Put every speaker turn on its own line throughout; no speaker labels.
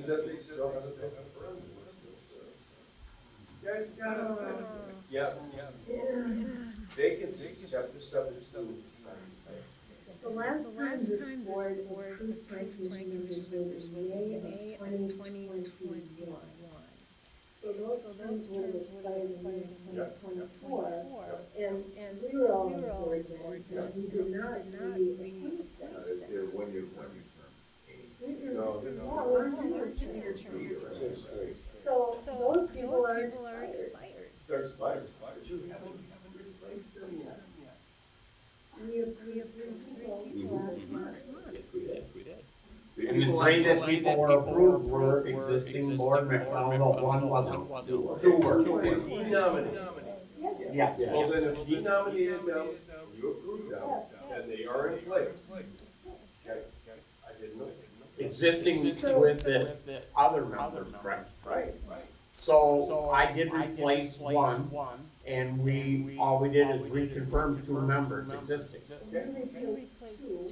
that they still have a referendum list still serves. You guys got us fixed. Yes. Vacancies, chapter 17.
The last time this board approved plan commission members was in May of 2021. So those terms would have expired in May of 2024, and we were all on board then, but we did not re-approve them.
They're one-year term.
No,
So those people are expired.
they're expired, but you haven't replaced them yet.
We approved three people last month.
Yes, we did.
And the three that people were approved were existing board members, no, one wasn't. Two were.
He nominated.
Yes.
Well, then if he nominated them, you approved them, then they are in place. Okay, I didn't know.
Existing with the other members, correct?
Right.
So I did replace one, and all we did is reconfirm two members existing.
We replaced two,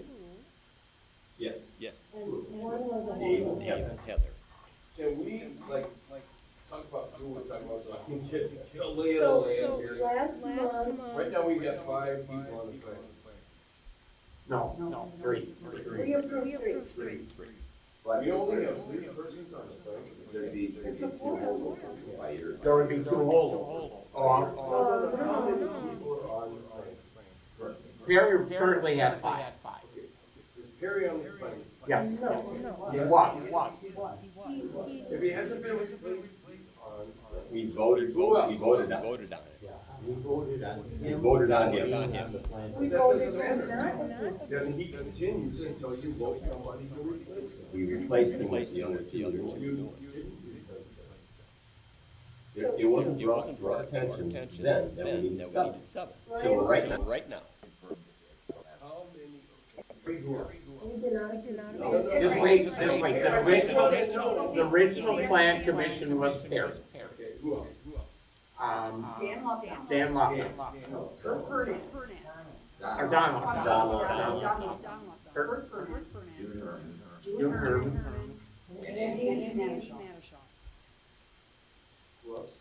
Yes.
and one was a
Dave
holdover.
and Heather.
Can we, talk about who we're talking about, so I can get the lay of the
So
land here?
last month,
Right now, we've got 5 people on the plan.
No, three.
we approved three.
We only have 3 persons on the plan.
There'd be
It's a
two
four.
holdovers.
There would be two holdovers.
How many people are on the plan?
Perry currently had five.
Is Perry on the plan?
Yes.
No.
He was.
If he hasn't been replaced on,
We voted on it.
We voted on
him.
We voted to not approve.
then he continues until you vote somebody to replace him.
We replaced him with the other two.
You didn't replace him.
It wasn't brought to our attention then that we needed seven. So right now.
How many?
We did not.
Just wait. The original plan commission was Perry.
Okay, who else?
Dan Lofton. Or Don Lofton. June Herman.
Who else?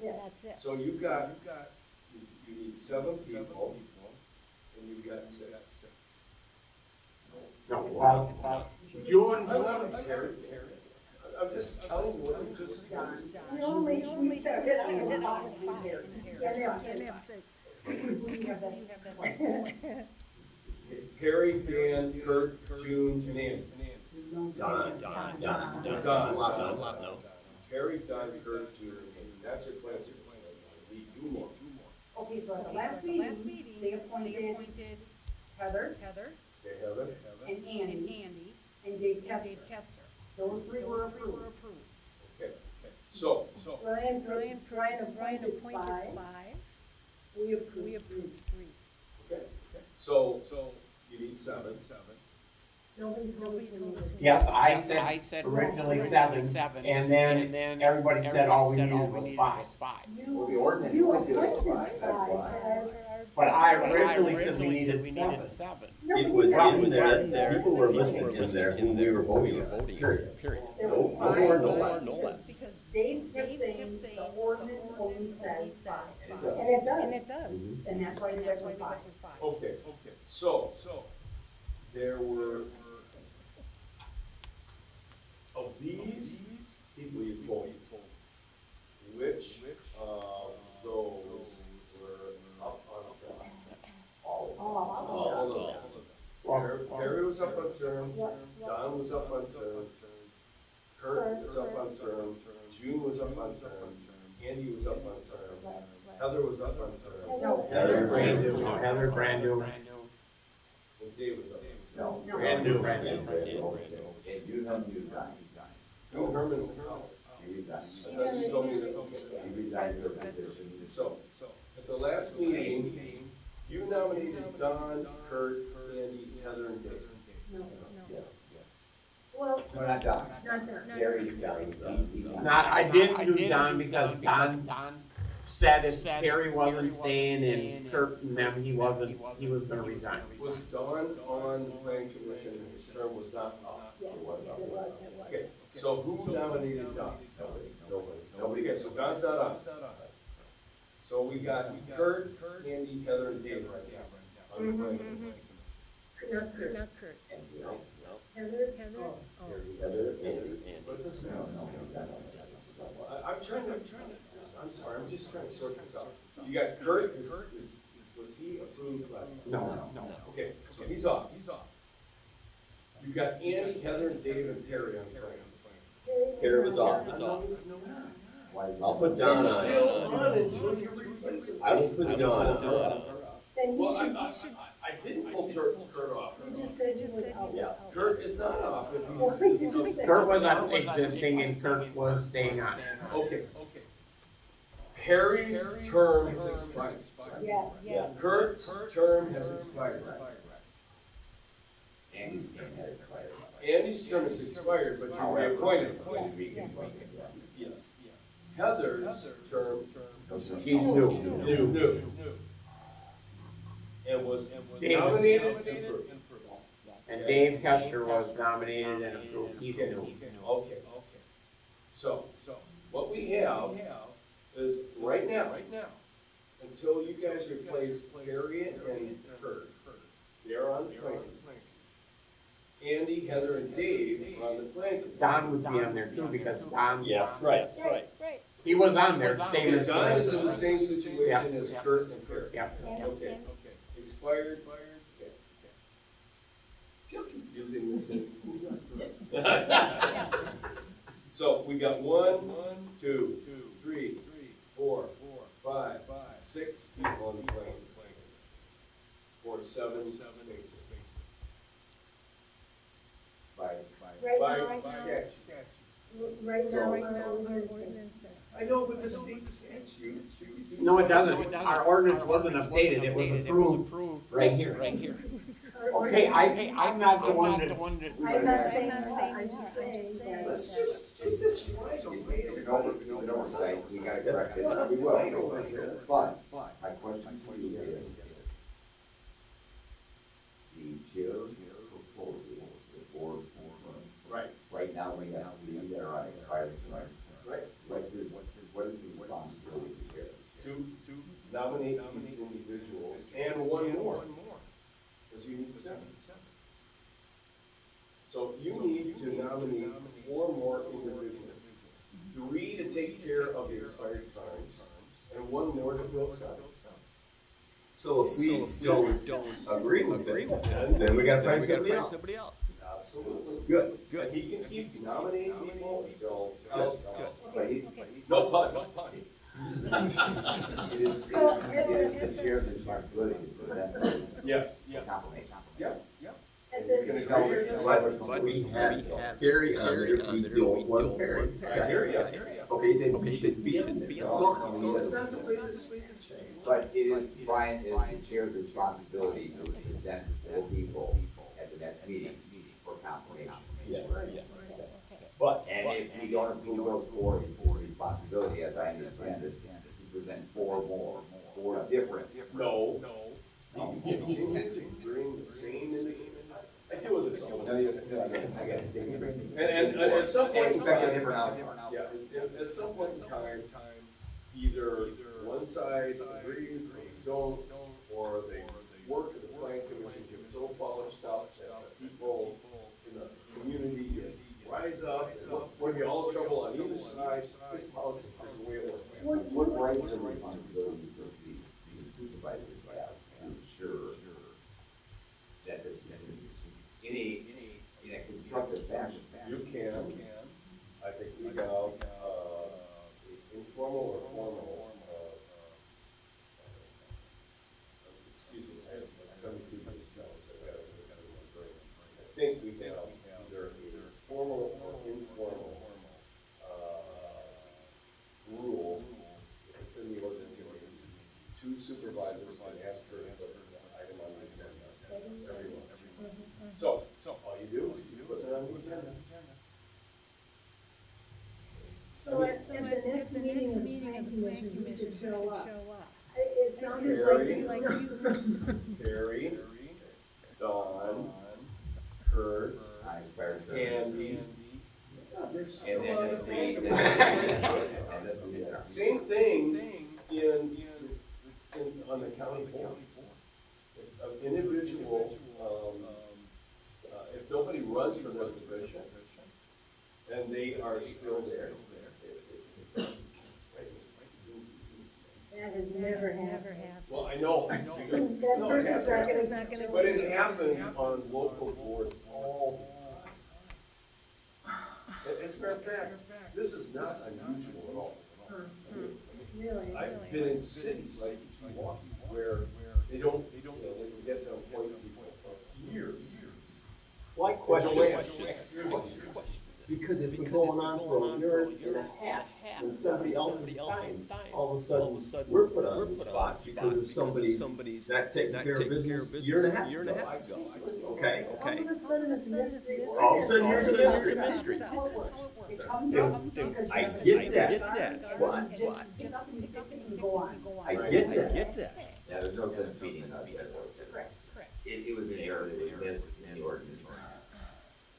That's it.
So you've got, you need 7 people, and you've got 6.
No, June.
I'm just telling you what you just.
We started out
Perry, Dan, Kurt, June, Nancy.
Don.
Perry, Don, Kurt, June, Nancy. That's your plan. Need 2 more.
Okay, so at the last meeting, they appointed Heather
Okay, Heather?
and Andy and Dave Kester. Those 3 were approved.
Okay. So,
Brian appointed 5. We approved 3.
okay. So you need 7.
Nobody told us we needed.
Yes, I said originally 7, and then everybody said all we needed was 5.
Well, the ordinance
You
said there was
appointed
5.
But I originally said we needed 7.
It was in there, people were listening in there, and they were voting on it, period.
There
No
was
more, no
5.
less.
Dave kept saying the ordinance only says 5.
And it does.
And that's why they went 5.
Okay. So there were, of these people you told, which of those were up on term? All of them. Perry was up on term, Don was up on term, Kurt was up on term, June was up on term, Andy was up on term, Heather was up on term,
Heather brand new.
and Dave was up on term.
Brand new.
And you have to resign.
June Herman's out.
He resigned.
That doesn't show me that-
He resigned her position.
So, at the last meeting, you nominated Don, Kurt, Andy, Heather, and Dave.
Yes.
Well,
No, not Don.
not that.
Gary, Don.
I didn't do Don because Don said if Perry wasn't staying and Kurt and them, he was gonna resign.
Was Don on the planning commission, and his term was not up?
Yeah, it was.
Okay, so who nominated Don? Nobody, okay, so Don's not on. So we got Kurt, Andy, Heather, and Dave right now. On the planning commission.
Not Kurt.
Not Kurt.
Heather?
Heather?
Oh.
Oh.
But it doesn't matter. I'm trying to, I'm sorry, I'm just trying to sort this out. You got Kurt, was he approved last?
No.
Okay, so he's off. You've got Andy, Heather, and Dave, and Terry on the plan.
Terry was off.
No, he's not.
I'll put Don
He's
on.
still on until you replace him.
I will put Don on.
Then
Well,
he
I
should,
didn't pull Kurt off.
you just said he was out.
Yeah.
Kurt is not off. If
Well,
he-
you just said.
Kurt was not existing and Kurt was staying on.
Okay. Harry's term has expired.
Yes.
Kurt's term has expired. Andy's term has expired, but you reappointed him. Yes. Heather's term
She's new.
is new. And was nominated and approved.
And Dave Kester was nominated and approved. He's new.
Okay. So, what we have is right now, until you guys replace Harriet and Kurt, they're on the plan. Andy, Heather, and Dave are on the plan.
Don would be on there too because Don.
Yes, right.
He was on there, same as.
Don is in the same situation as Kurt and Kurt.
Yeah.
Okay. Expired. Okay. See how confusing this is? So we got 1, 2, 3, 4, 5, 6 people on the plane. 4, 7 spaces. By sketch.
Right
So-
now, our ordinance says.
I know, but the state statute, 62.
No, it doesn't. Our ordinance wasn't updated. It was approved right here.
Our
Okay,
ordinance-
I'm not the one that.
I'm not saying that, I'm just saying that.
Let's just take this right away.
It's an oversight, we gotta correct this, we will. But, my question to you is, the chair proposes the board terms. Right now, we have 3 that are on expired terms.
Right.
What is the responsibility of the chair?
To nominate these individuals and one more, because you need 7. So you need to nominate 4 more individuals. 3 to take care of the expired terms, and 1 more to fill 7.
So if we don't agree with it, then we gotta find somebody else.
Absolutely.
Good.
And he can keep nominating people until.
But he,
No pun.
it is the chair's responsibility to present those
Yes.
nominations.
Yeah.
And
You can
then,
agree or disagree.
But we have Gary on there, we don't want Perry.
I hear ya.
Okay, then he should be in there.
It's not the way the state is changed.
But it is, Brian, it is the chair's responsibility to present 4 people at the next meeting for confirmation.
But,
And if we don't approve those 4, it's his responsibility, as I understand it, to present 4 more, 4 different.
No. You can continue to bring the same in. I deal with this all the
No,
time.
I got it.
And at some point in
Expect a
time,
different outcome.
yeah, at some point in time, either one side agrees, they don't, or they work at the plan commission gets so polished up that the people in the community rise up, and when you're all in trouble on either side, this politics is the way it works.
What rights and responsibilities do these supervisors have to ensure that this is in a constructive fashion?
You can, I think we have, informal or formal, excuse me, I have like 7 people spells, I think we have either formal or informal, rule, it's in the ordinance, it is 2 supervisors can ask for an item on the agenda, everyone. So, all you do is you put it on the agenda.
so at the next meeting of the plan commission, you should show up. It sounded
Harry.
like you.
Carrie, Dawn, Kurt,
I expired
Candy. Yeah, there's
And
still
then
other
create
things.
that.
Same thing on the county board. If an individual, if nobody runs for their position, and they are still there.
That has never happened.
Well, I know, because,
That
no, it
person's not
happens.
gonna.
But it happens on local boards all the time. As a matter of fact, this is not unusual at all.
Really?
I've been in cities like Milwaukee where they don't, they can get to appoint people for years.
Why
There's a way of
question? Because it's been going on for a year and a half, and somebody else's time, all of a sudden, we're put on the spot because of somebody's not taking care of business year and a half ago. Okay,
All of a sudden it's a mystery.
All of a sudden here's a mystery.
That's how it works.
It comes
Dude,
up because you
I
have a
get
charge
that.
card,
Why?
and you just pick up and you fix it and you go on.
I get that.
Yeah, there's no sense beating up yet.
Correct.
It was an error that was missed in the ordinance.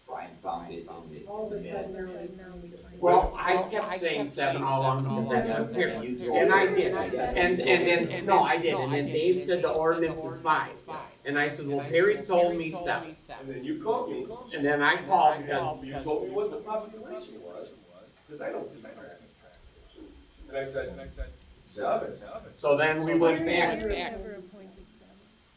Brian found it in the
All of a sudden
minutes.
now we find.
Well, I kept saying 7 all along, because that's up here. And I did, and then, no, I did, and then Dave said the ordinance is 5. And I said, well, Perry told me 7.
And then you called me,
And then I called because,
you told me what the population was, because I don't keep track. And I said, 7.
so then we went back.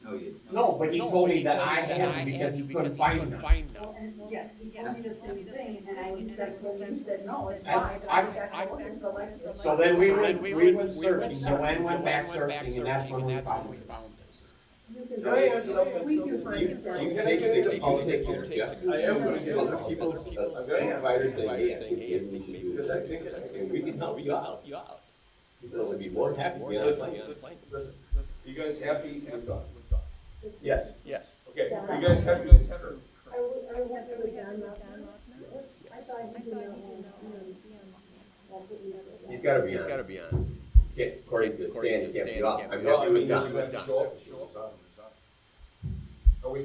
No, you.
No, but he told me that I had them because he couldn't find them.
Well, and yes, he told me the same thing, and I was, that's when you said, no, it's fine. And I checked the ordinance, so like-
So then we went searching, Joanne went back searching, and that's when we found it.
You can
Can I ask something?
We can find
You
seven.
Can I get into politics
here,
here,
Jeff?
I am gonna get into
Other people's
politics. I'm gonna ask.
providers saying, hey, I think maybe we should do
Because I think,
this. We can help you out. People would be more than happy to be on the
listen, listen, you guys happy with Dawn?
Yes.
Okay, you guys happy with Kurt?
I went to the John Malcolm. I thought he did not want to. That's what we said.
He's gotta be on. Can't, according to the stand, he can't be off. I'm
No, I
happy
mean,
with
you have to
Don.
show up, show up. Are we,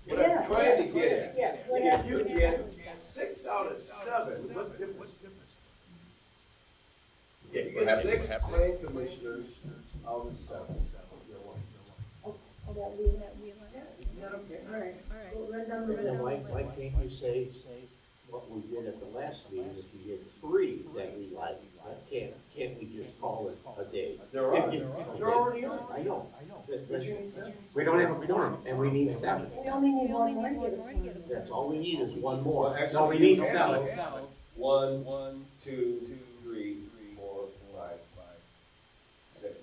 what
Yeah,
I'm trying to get
yes, yes.
at, if you get 6 out of 7, what difference?
Okay,
You
what
get
happened?
6 plan commissioners out of 7.
Oh, that we,
Isn't that okay?
all right. Well, run down the
Then
list.
why can't you say what we did at the last meeting, if you get 3 that we like, can't we just call it a day?
There are, there already are.
I know.
But you need 7.
We don't have a quorum, and we need 7.
We only need one more to get a quorum.
That's all we need is one
Well,
more.
actually,
No, we need
have
7.
1, 2, 3, 4, 5, 6.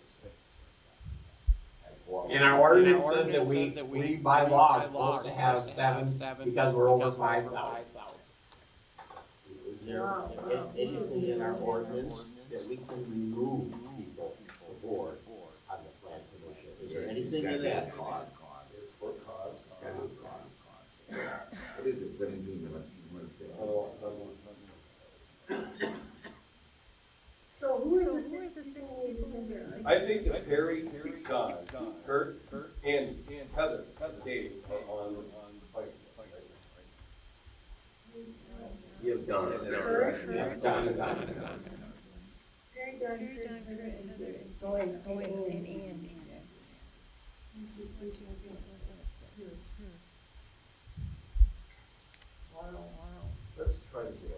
And our ordinance says that we by law are supposed to have 7 because we're over 5,000.
Is there anything in our ordinance that we can remove people before on the plan commission? Is there anything in that?
It's for cause.
What is it, 17?
Oh,
So who are the 6 people we remember?
I think that Perry, Don, Kurt, and Heather, Dave are on the fight.
You have Don.
Yeah, Don is on it.
Very darn good. And Andy.
Let's try this again.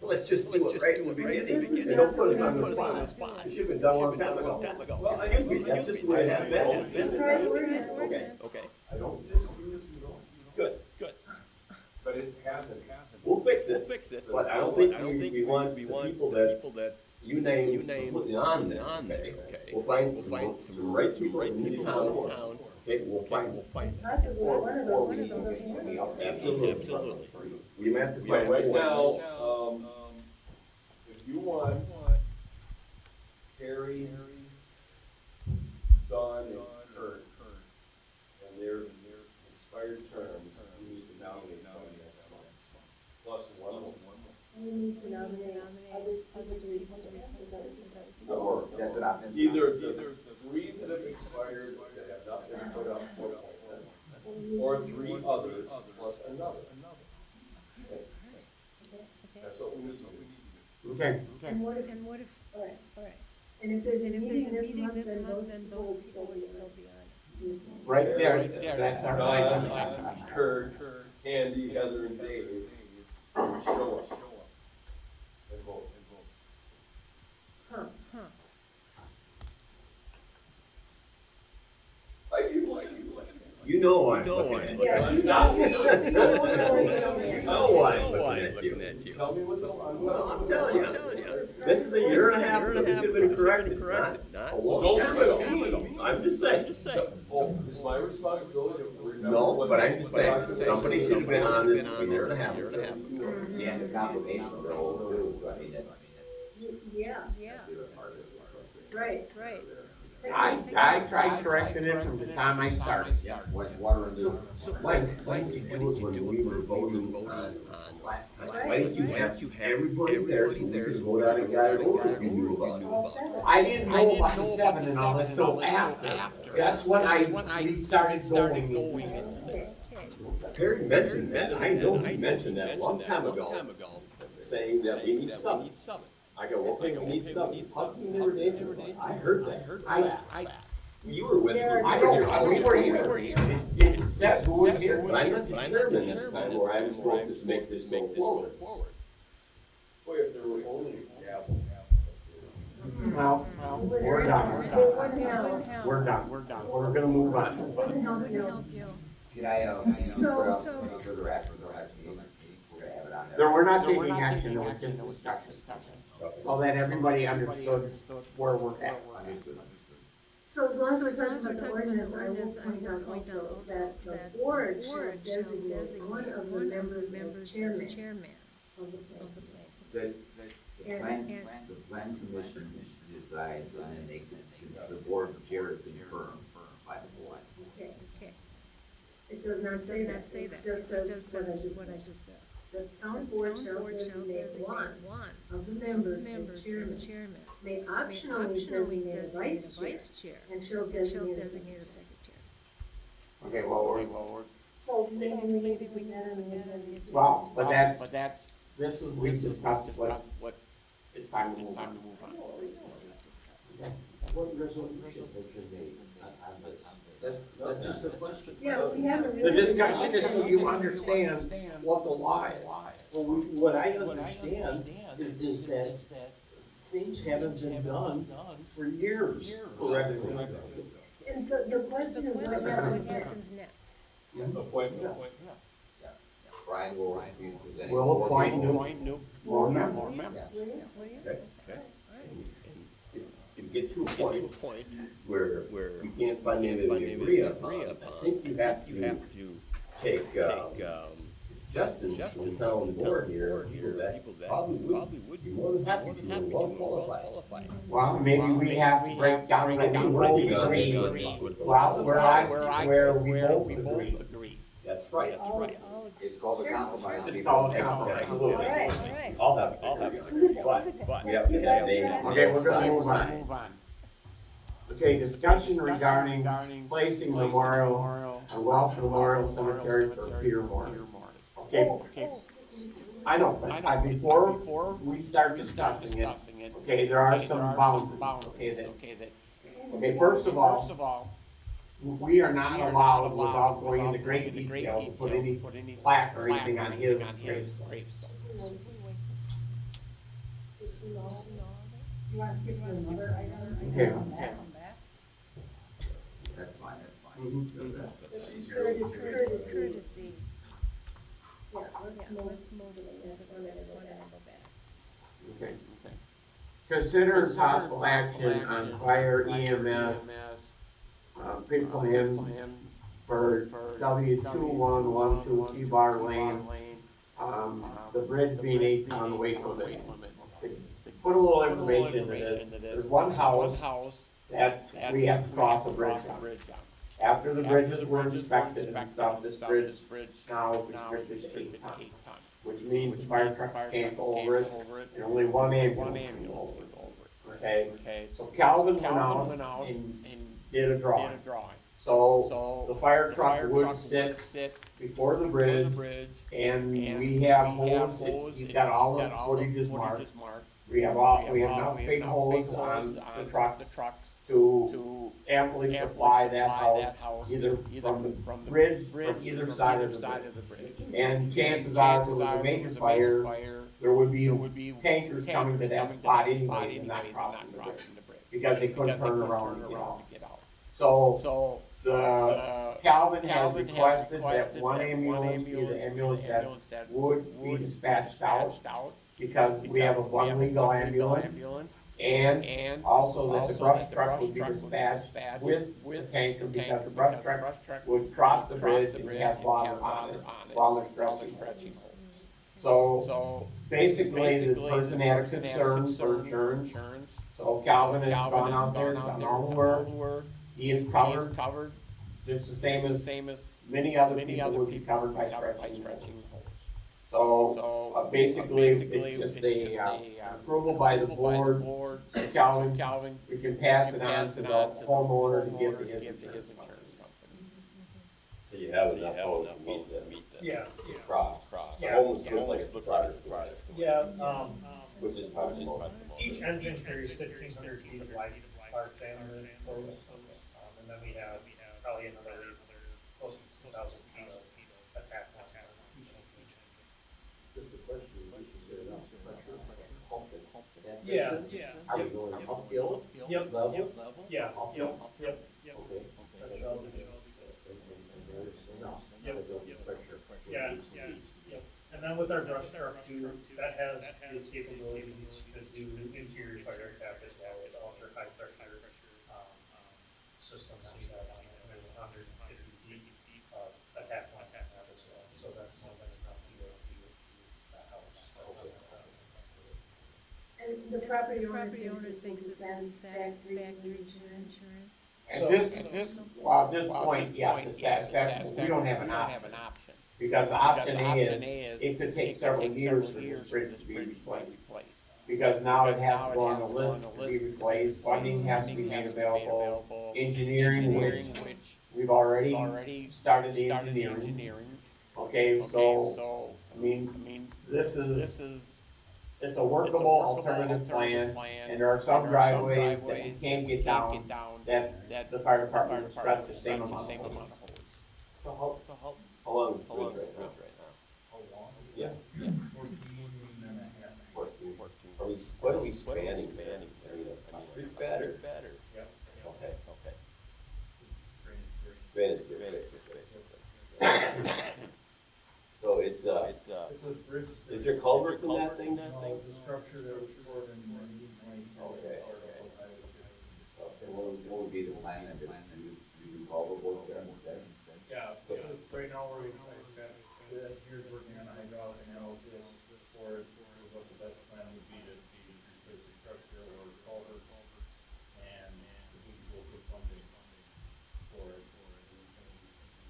Let's just do it right in the beginning.
This is-
They don't put us on the spot. It should have been done a long time ago.
Well,
Excuse me, that's just the way it has been.
Surprise ordinance.
Okay,
I don't disagree with you at all,
good.
but it hasn't.
We'll fix it, but I don't think we want the people that you name completely on there, okay? We'll find some right people in the town, okay, we'll find them.
Possibly one of those.
Absolutely. We have to
Yeah,
find
right
one.
now, if you want Harry, Don, and Kurt, and their expired terms, you need to nominate somebody next month. Plus one more.
We need to nominate other people to replace them. Is that what you said?
Or, that's an option.
Either the 3 that have expired that have not been put up for appointment, or 3 others plus another. That's what we need to do.
Okay,
And what if, all right, and if there's a meeting this month, then those people would still be on. You're saying.
right there, that's our
Don,
plan.
Kurt, Andy, Heather, and Dave show up and vote.
Huh.
You know I'm looking at you.
Yeah.
Stop.
You know I'm looking at you.
Tell me what's going on.
Well, I'm telling you, this is a year and a half that we should have been corrected, not a long time ago. I'm just saying.
Oh, it's my responsibility to remember.
No,
what
but
the
I'm just saying, somebody should have been on this a year and a half ago.
Yeah, the combination of the whole too, so I mean, that's,
Yeah,
that's the other part of it.
right.
I tried correcting it from the time I started.
Yeah, water and sewer.
Why didn't you do it when we were voting on last time? Why didn't you have everybody there so we could vote on a guy over you knew about?
All set.
I didn't know about the 7 and all that till after. That's when we started going.
Okay.
Perry mentioned that, I know he mentioned that a long time ago, saying that we need something. I go, okay, we need something. How come you never did? I heard that. You were with me.
I don't, we were here. It says who was here.
But I'm not the chairman this time, where I'm supposed to make this go forward.
Boy, if there were only gavel.
Well, we're done.
Now,
We're done. We're gonna move on.
let me help you.
Can I,
So-
put up further action for the next meeting? We're gonna have it on there.
There, we're not taking action, though, it's just discussion. So that everybody understood where we're at.
Understood.
So as long as we're talking about the ordinance, I will point out also that the board shall designate one of the members as chairman of the plan.
The plan commission decides, and then the board chair is confirmed by the board.
Okay. It does not say that, it just says what I just said. The town board shall designate one of the members as chairman, may optionally designate a vice chair, and shall designate a secretary.
Okay, well, we're,
So maybe we need to put that on the agenda.
well, but that's, this is, we discussed what, it's time to move on.
What resolution has been made on this? That's just a question.
Yeah, we haven't
The
really.
discussion is so you understand what the law is.
Well, what I understand is that things haven't been done for years.
Correct.
And the question is what happens next?
Appointment.
Brian will be presenting.
We'll appoint new board members.
To get to a point where you can't find anything to agree upon, I think you have to take suggestions from the town board here, people that probably would be more than happy to and well qualified.
Well, maybe we have to break down what we both agree. Well, where we both agree.
That's right.
It's called a compromise.
It's called a compromise.
Absolutely.
All right.
I'll have it. But we have to have names.
Okay, we're gonna move on. Okay, discussion regarding placing memorial on Welsh Memorial Cemetery for Peter Moore. Okay, I know, but before we start discussing it, okay, there are some boundaries, okay, first of all, we are not allowed, without going into great detail, to put any plaque or anything on his gravestone.
You wanna skip to another item?
Okay.
That's fine.
Courtesy. Yeah, let's move it, and that's one that go back.
Okay. Consider possible action on fire EMS, pre-plan for W2112 T-Bar Lane, the bridge being 8 ton weight limit. Put a little information in this, there's one house that we have to cross a bridge on. After the bridges were inspected and stuff, this bridge now is restricted to 8 ton, which means the fire trucks can't go over it, and only one ambulance can go over it. Okay, so Calvin went out and did a drawing. So the fire truck would sit before the bridge, and we have hose, he's got all the footages marked. We have enough big hose on the trucks to amply supply that house, either from the bridge, from either side of the bridge. And chances are, if it was a major fire, there would be tankers coming to that spot anyways and not crossing the bridge, because they couldn't turn around to get out. So, the Calvin has requested that one ambulance be the ambulance that would be dispatched out, because we have one legal ambulance, and also that the brush truck would be dispatched with the tanker, because the brush truck would cross the bridge and have water on it while they're stretching. So, basically, the person had a concern for insurance, so Calvin has gone out there, done all the work, he is covered, just the same as many other people would be covered by stretching. So, basically, it's just a, approval by the board, so Calvin, we can pass it on to the homeowner to give to his insurance company.
So you have enough hose to meet the
Yeah,
cross. The
Yeah.
home looks like it's product,
yeah,
which is probably most.
each engine carries 1,500 feet of life, large diameter hose. And then we have probably another close to 2,000 feet of attack on each engine.
Just a question, we should get enough pressure, pump it, that
Yeah,
distance?
yeah.
Are we going uphill,
Yep,
level?
yeah,
Uphill?
yep.
Okay.
That's all we do.
And there's enough.
Yep.
Because the pressure
Yeah,
needs to
yeah,
be.
yep. And then with our brush truck too, that has the capabilities to do interior fire attack as well as ultra high pressure, system that we have on it. And there's 150 feet of attack on that as well. So that's more than enough to go to that house.
And the property owner thinks it's satisfactory to insurance.
At this point, yes, it's satisfactory, we don't have an option. Because option A is, it could take several years for this bridge to be replaced. Because now it has to go on the list to be replaced, funding has to be made available, engineering, which we've already started the engineering. Okay, so, I mean, this is, it's a workable alternative plan, and there are some driveways that you can't get down, that the fire department will stretch the same amount of hose.
So how long is the bridge right now? Yeah. 14. What are we spanning? Pretty better. Okay. Drainage, great. So it's
a bridge.
is there culverts in that thing?
No, it's a structure that was poured in 1920.
Okay.
What would be the plan of it? You do all the work there instead?
Yeah, right now we're, the engineer's working on a hydraulic analysis for it, what the best plan would be to replace the structure or culvert, and if we go for funding for it,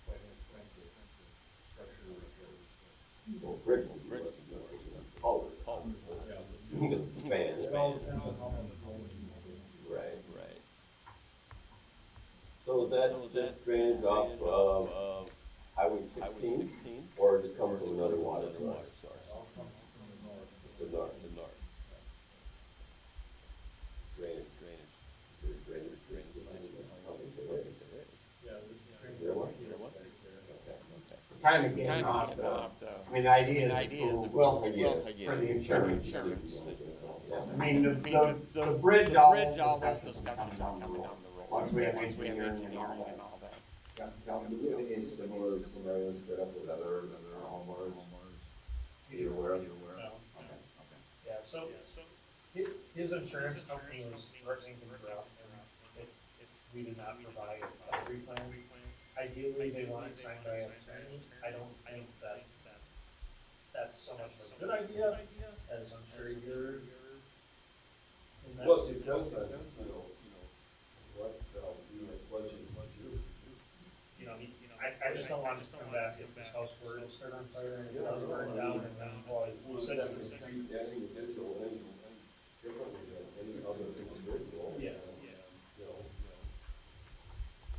quite an expensive structure to replace.
Well, bridge will be less than culvert. Span.
It all depends on how much rolling.
Right. So that drainage off of Highway 16, or does it come from another water source?
All comes from the north.
The north. Drainage. There's drainage.
Yeah, there's
There one?
We're kind of getting off I mean, the idea is to approve for the insurance. I mean, the bridge, all those discussions down the road, once we have engineering and all that.
Calvin, do we have any similar scenarios set up with other homeowners? You're aware of?
No. Yeah, so his insurance company was working things out, and if we did not provide a replan, ideally, they want it signed by an attorney. I don't think that's so much of a good idea, as I'm sure you're in that
Well,
situation.
it does, what you
You know, I just don't want it to come back if this house were to start on fire and it does burn down, and then, boy, we'll sit up and
treat that individual any differently than any other individual.
Yeah.
You know.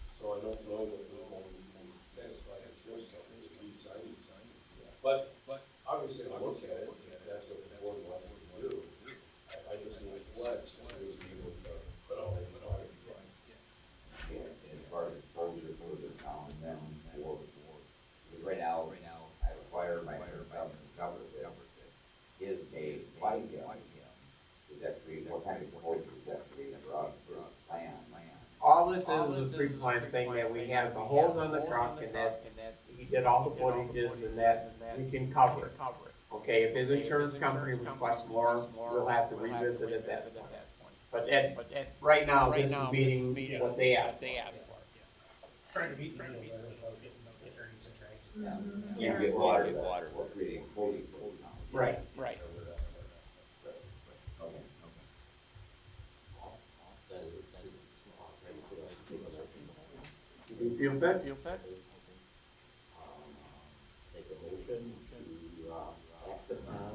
So I know don't know that we can satisfy the insurance company if we sign it. But obviously, I'll look at it, if that's what the board wants to do. I just need a pledge that we would be able to put all that money.
Yeah, and as far as exposure for the town, and then because right now, I require my stuff to cover it. Is a white gum. Is that create, what kind of exposure is that creating for us, this plan?
All this is a pre-plan saying that we have the holes on the truck and that he did all the footages and that we can cover it. Okay, if his insurance company requests more, we'll have to revisit it at that point. But right now, this is meeting what they asked for.
Trying to meet the deal there without getting the attorneys and trying.
You get water, or creating exposure for the town.
Right.
Okay.
You feel fit?
Make a motion to, act upon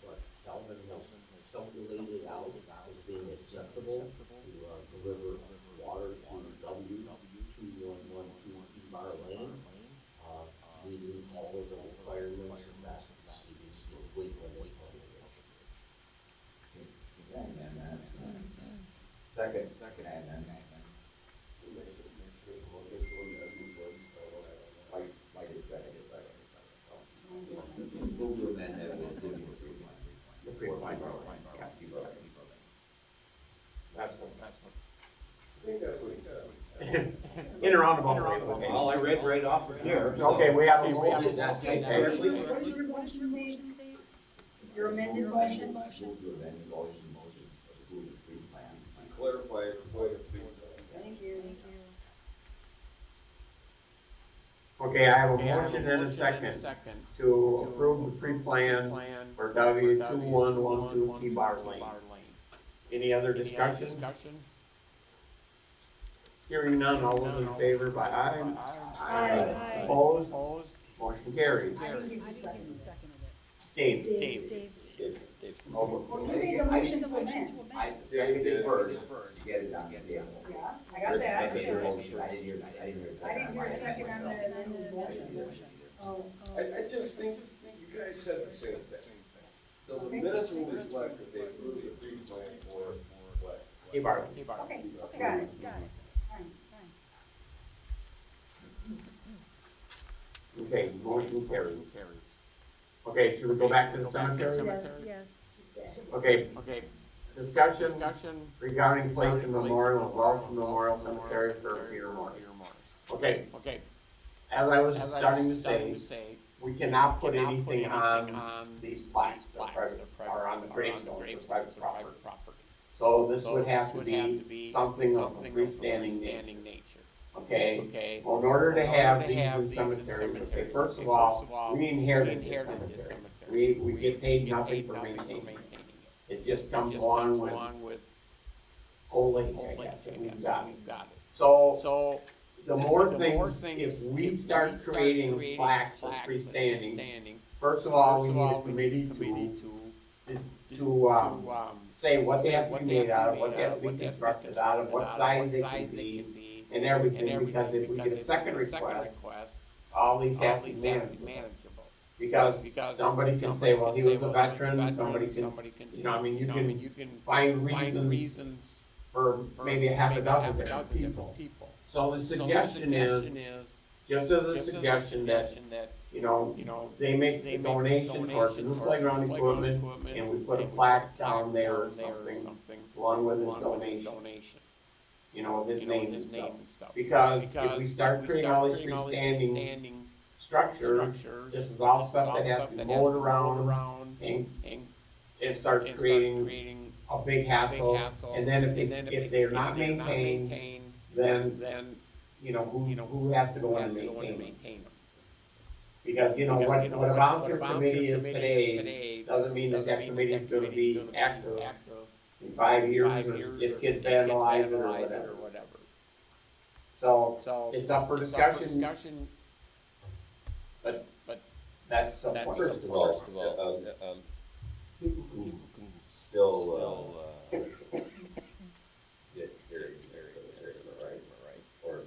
what Calvin has calculated out as being acceptable to, deliver water to W2112 Bar Lane, meeting all of the requirements of that CDC legal requirements.
Second, Mike did second. Move to amend that, we'll do
The pre-plan.
Yeah, keep going.
That's what.
I think that's what he said.
In a roundabout way.
Well, I read right off of here. so-
Okay, we have a motion.
That's
Okay.
What's your motion, Dave? Your amended motion?
Move to amend the motion, just approve the pre-plan.
Clarify, explain it.
Thank you.
Okay, I have a motion and a second to approve the pre-plan for W2112 T-Bar Lane. Any other discussion? Hearing none, all those in favor by aye.
Aye.
Opposed? Motion carried.
I didn't give you a second.
Dave?
Dave.
Over.
Well, you made a motion to amend.
I second this first, to get it on the table.
Yeah, I got that.
I made your motion, I didn't hear the
I didn't
second.
hear a second on the amended motion. Oh,
I just think you guys said the same thing. So the minutes will reflect that they approved the pre-plan for what?
T-Bar.
okay, got it. Fine.
Okay, motion carried. Okay, should we go back to the cemetery?
Yes.
Okay, discussion regarding placing memorial of Welsh Memorial Cemetery for Peter Morris. Okay, as I was starting to say, we cannot put anything on these plaques or on the gravestones for private property. So this would have to be something of a freestanding nature. Okay, well, in order to have these in cemeteries, okay, first of all, we inherited this cemetery. We get paid nothing for maintaining it. It just comes along with old age, I guess, and we've got it. So, the more things, if we start creating plaques as freestanding, first of all, we need a committee to say what they have to be made out of, what they have to be constructed out of, what size they can be, and everything, because if we get a second request, all these have to be manageable. Because somebody can say, well, he was a veteran, somebody can, you know, I mean, you can find reasons for maybe a half a dozen different people. So the suggestion is, just as a suggestion that, you know, they make the donation for the new playground equipment, and we put a plaque down there or something, along with his donation. You know, his name and stuff. Because if we start creating all these freestanding structures, this is all stuff that has to be mowed around, and it starts creating a big hassle. And then if they're not maintained, then, you know, who has to go in and maintain them? Because, you know, what a volunteer committee is today, doesn't mean that committee is gonna be active in 5 years, or if kids vandalize it or whatever. So, it's up for discussion, but that's the point.
First of all, people can still, get buried in there, right? Or,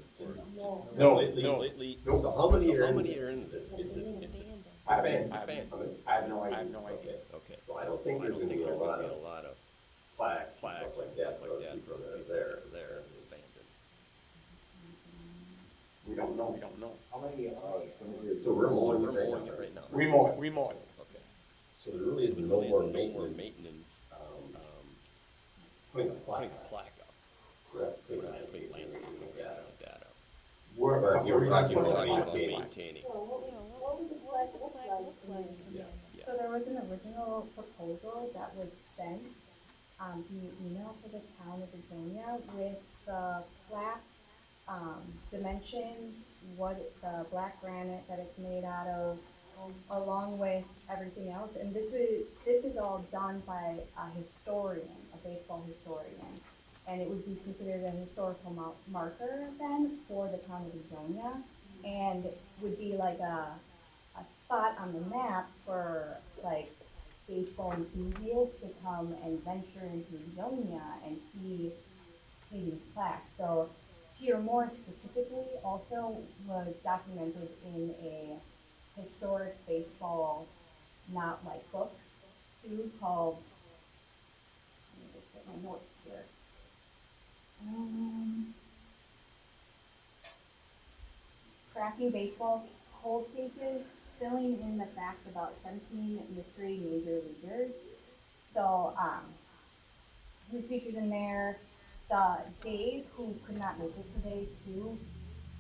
No,
lately,
so how many are in
is
it?
I've been,
How many?
I have no idea.
Okay, so I don't think there's gonna be a lot of plaques and stuff like that for other people that are there.
We don't know.
How many, cemeteries?
So we're mowing it right now.
We mow it.
Okay. So there really is no more maintenance, putting a plaque up. Correct. Putting anything like that up. But you're talking about maintaining.
So what would the flag look like?
Yeah.
So there was an original proposal that was sent, via email to the town of Ixonia with the plaque, dimensions, what the black granite that it's made out of, along with everything else. And this is all done by a historian, a baseball historian. And it would be considered a historical marker then for the town of Ixonia. And would be like a spot on the map for like baseball enthusiasts to come and venture into Ixonia and see these plaques. So Peter Moore specifically also was documented in a historic baseball, not like book too, called, let me just get my notes here. Cracking baseball cold cases, filling in the facts about 17 mystery major leaguers. So, who's featured in there? Dave, who could not make it today too,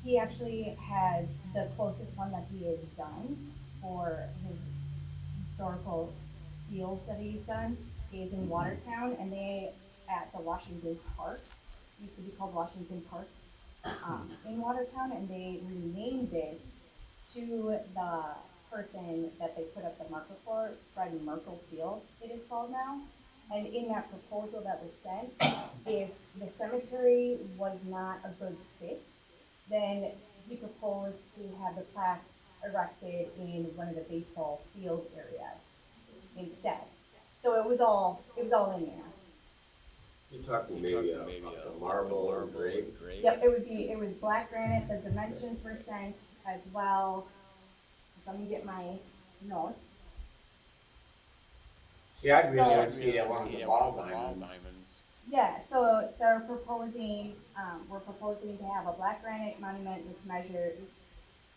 he actually has the closest one that he has done for his historical fields that he's done is in Watertown, and they, at the Washington Park, used to be called Washington Park, in Watertown, and they renamed it to the person that they put up the marker for, Freddie Merkel Field, it is called now. And in that proposal that was sent, if the cemetery was not a good fit, then he proposed to have the plaque erected in one of the baseball field areas instead. So it was all in there.
You're talking maybe a marble or grave?
Yep, it was black granite, the dimensions were sent as well. So let me get my notes.
See, I'd really like to see that one with the ball diamond.
Yeah, so they're proposing, we're proposing to have a black granite monument which measures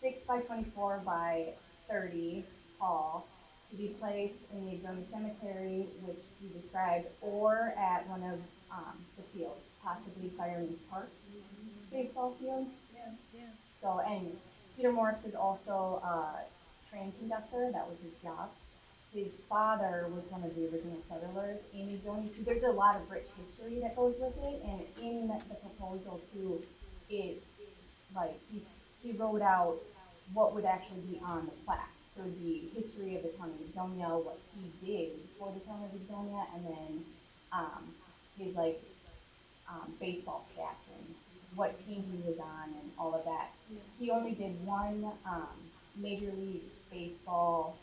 6 by 24 by 30 tall to be placed in the Ixonia Cemetery, which we described, or at one of the fields, possibly Fireman's Park baseball field.
Yeah.
So, and Peter Morris was also a train conductor, that was his job. His father was one of the original settlers in Ixonia too. There's a lot of rich history that goes with it, and in the proposal too, it, like, he wrote out what would actually be on the plaque. So the history of the town of Ixonia, what he did for the town of Ixonia, and then, his like, baseball stats and what team he was on and all of that. He only did one, Major League Baseball,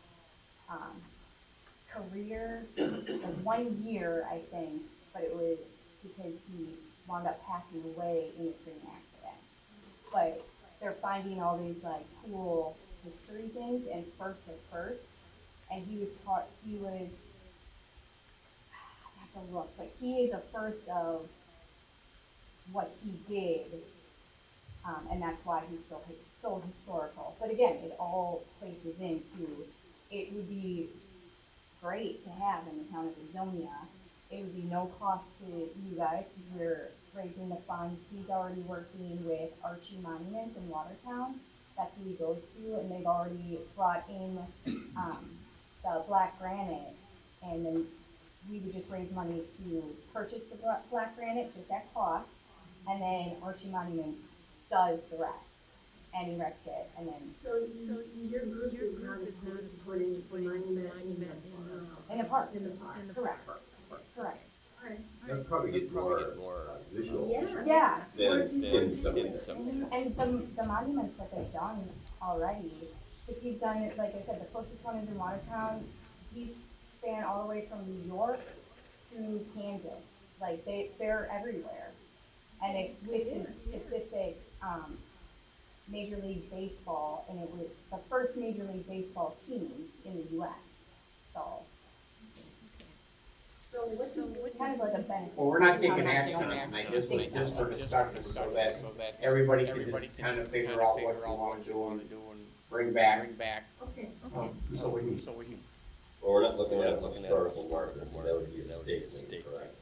career, 1 year, I think, but it was because he wound up passing away in a train accident. But they're finding all these like cool history things and first, and he was, I have to look, but he is a first of what he did, and that's why he's so historical. But again, it all places into, it would be great to have in the town of Ixonia. It would be no cost to you guys, because we're raising the funds. He's already working with Archie Monuments in Watertown. That's who he goes to, and they've already brought in the black granite, and then we would just raise money to purchase the black granite, just at cost, and then Archie Monuments does the rest, and erects it, and then.
So your group is not opposed to putting the monument
In the park.
in the park?
Correct. Correct.
Alright.
That'd probably get more visual
Yeah.
than in some.
And the monuments that they've done already, because he's done it, like I said, the closest one is in Watertown. He's span all the way from New York to Kansas. Like they're everywhere. And it's with his specific, Major League Baseball, and it was the first Major League Baseball teams in the US. So
So what do
it's kind of like a benefit.
Well, we're not taking action on it tonight, this was just for discussion, so that everybody can just kind of figure out what you wanna do and bring back.
Okay.
So we,
Well, we're not looking at historical markers, that would be a stake, correct?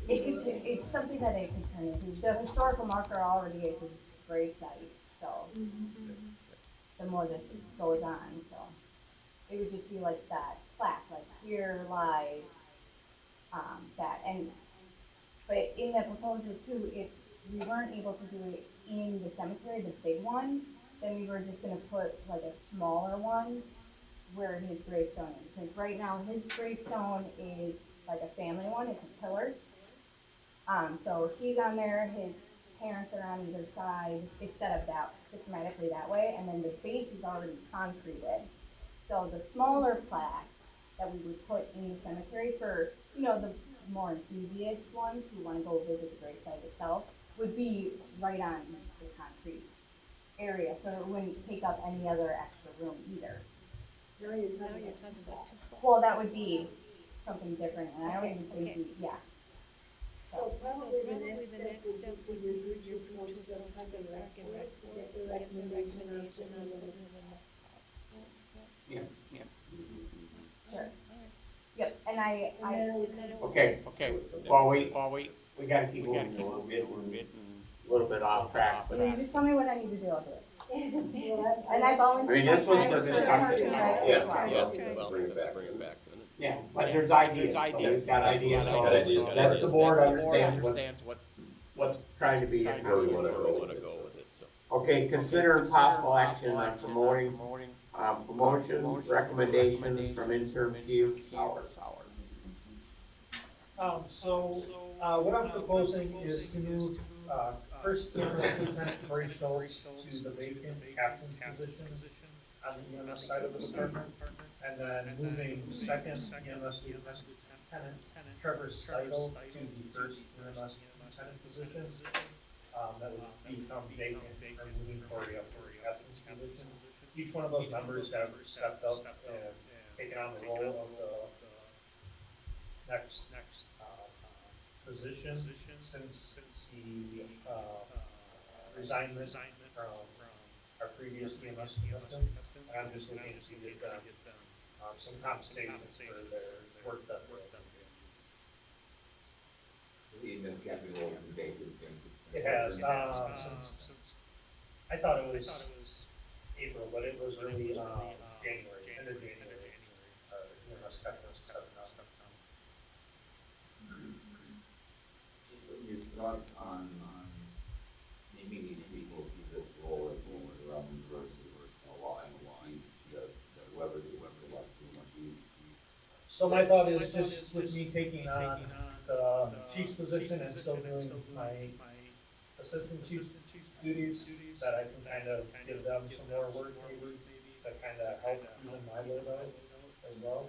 It's something that it could turn into. The historical marker already is his grave site, so the more this goes on, so it would just be like that plaque, like here lies that. But in the proposal too, if we weren't able to do it in the cemetery, the big one, then we were just gonna put like a smaller one where his gravestone is. Because right now his gravestone is like a family one, it's a pillar. So he's on there, his parents are on either side, it's set up that systematically that way, and then the base is already concreted. So the smaller plaque that we would put in the cemetery for, the more enthusiast ones who wanna go visit the gravesite itself, would be right on the concrete area, so it wouldn't take up any other extra room either.
Now you're talking about.
Well, that would be something different, and I don't even think yeah.
So probably the next step would be for your group to form some kind of report to get the recommendation on some of the.
Sure. Yep, and I,
okay, well, we gotta keep moving, we're getting a little bit off track, but.
you just tell me what I need to do, I'll do it.
Well,
And I volunteer.
I mean, this was for
my time
discussion.
to
Yeah,
as well.
Well, bring it back.
Yeah, but there's ideas, so we've got ideas, so let the board understand what's trying to be.
Where we wanna go with it, so.
Okay, consider possible action on promoting, promotion recommendations from interim chief Howard.
What I'm proposing is to move, first EMS Lieutenant Corey Schultz to the vacant captain's position on the EMS side of the department, and then moving second EMS Lieutenant Trevor Steidel to the first EMS Lieutenant position. That would become vacant, and moving Corey up to the captain's position. Each one of those members have stepped up and taken on the role of the next position since the resignment from our previous EMS captain. And I'm just looking to get them some compensation for their work done.
Even if Captain Wolf has been vacant since.
It has, since, I thought it was April, but it was really, January, end of January. EMS captain was stepping up.
Your thoughts on naming these people to this role as interim versus allowing whoever they select to.
So my thought is just with me taking on the chief's position and still doing my assistant chief's duties, that I can kind of give them some more work maybe to kind of help even my load out as well.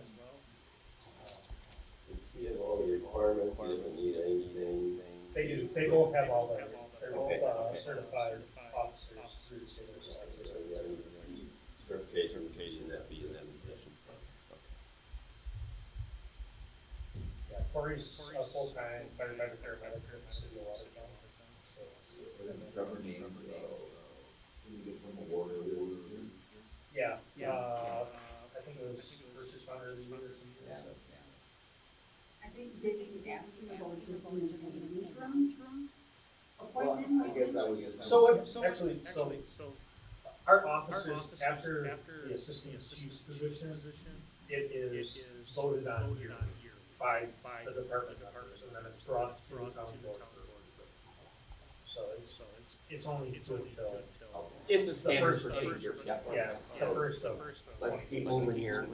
You have all the requirements, you don't need anything.
They do, they both have all their, they're both certified officers through the state of
So we have any certification that be in that position.
Yeah, Corey's a full-time firefighter paramedic in the city of Watertown.
Trevor named, can you get some award or
Yeah, I think it was first responder of the year or something.
Yeah.
I think, did you ask him about just doing an interim
Well,
appointment?
I guess I was just.
So actually, our officers, after the assistant chief's position, it is voted on yearly by the department members, and then it's brought to the town board. So it's only good till.
It's a standard
first of-
procedure.
Yeah, the first of.
Let's keep moving here.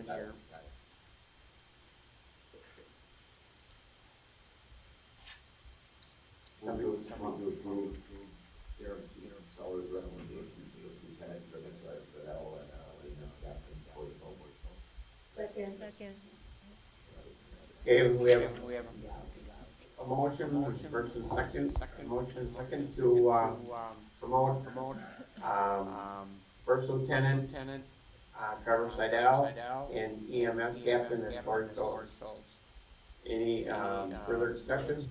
Somebody to approve their salary recommendations to the lieutenant for this, like, so that will, captain, Corey Colbert.
Second.
Okay, we have a motion versus second, motion second to, promote First Lieutenant, Trevor Seidel, and EMS Captain is George Schultz. Any, further discussion?